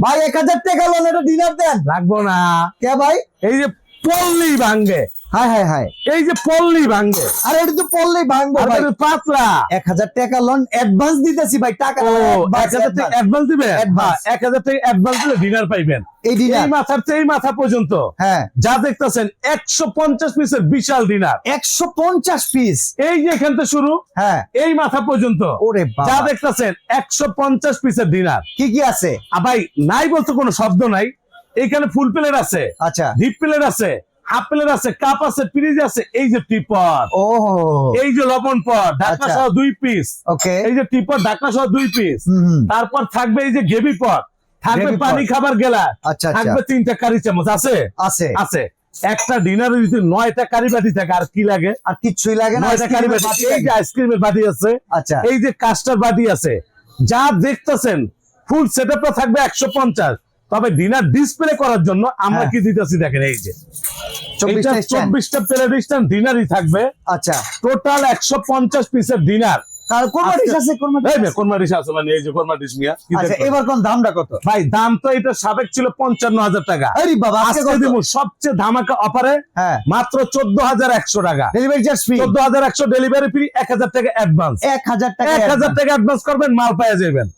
ভাই 1000 টাকা লোন, এটা ডিনার দেন। লাগবো না। কে ভাই? এই যে পল্লী ভাঙ্গে, হাই হাই হাই, এই যে পল্লী ভাঙ্গে, আরে এটা তো পড়লেই ভাঙবো আর ভাই। এটা পাতলা। 1000 টাকা লোন অ্যাডভান্স দিতেছি ভাই, টাকা ও 1000 টাকা অ্যাডভান্স দিবেন? Advance। 1000 টাকা অ্যাডভান্স দিলে ডিনার পাইবেন। এই ডিনার, এই মাথার থেকে এই মাথা পর্যন্ত হ্যাঁ যা দেখতেছেন 150 পিসের বিশাল ডিনার। 150 পিস, এই যে এখান থেকে শুরু, হ্যাঁ। এই মাথা পর্যন্ত ওরে যা বাবা, দেখতেছেন 150 পিসের ডিনার। কি কি আছে? ভাই নাই বলতে কোনো শব্দ নাই। এখানে ফুল প্লেট আছে, আচ্ছা, ডিপ প্লেট আছে, হাফ প্লেট আছে, কাপ আছে, ফ্রিজ আছে, এই যে টিপট, ও এই যে লবণ পট ঢাকনা আচ্ছা। সহ 2 পিস, ওকে, এই যে টিপট ঢাকনা সহ 2 পিস। হুম, তারপর থাকবে এই যে গেবি পট, থাকবে Gravy pot। পানি খাবার গেলা, আচ্ছা আচ্ছা, থাকবে 3টা কারি চামচ। আছে আছে। আছে। একটা ডিনারে যদি 9টা কারি বাটি থাকে আর কি লাগে? আর কিচ্ছুই লাগে না, 9টা কারি বাটি। এই যে আইসক্রিমের বাটি আছে, আচ্ছা, এই যে কাস্টার বাটি আছে, যা দেখতেছেন ফুল সেটআপটা থাকবে 150। তবে ডিনার ডিসপ্লে করার জন্য আমরা হ্যাঁ। কি দিতেছি দেখেন, এই যে 24টা স্ট্যান্ড, 24টা প্লেট স্ট্যান্ড ডিনারই থাকবে। আচ্ছা। টোটাল 150 পিসের ডিনার। আর কোরমা ডিশ আছে, কোরমা ডিশ এই আছে? যে কোরমা ডিশ আছে, মানে এই যে কোরমা ডিশ মিয়া। কি আচ্ছা, দেখবেন? এবার কোন দামটা কত? ভাই দাম তো এটা সাবেক ছিল 55,000 টাকা। আরে বাবা, আজকে আজকে কত? দিব সবচেয়ে ধামাকা অফারে হ্যাঁ, মাত্র 14,100 টাকা। Delivery charge free, 14,100 delivery free, 1000 টাকা অ্যাডভান্স। 1000 টাকা 1000 টাকা অ্যাডভান্স করবেন, মাল পেয়ে যাবেন।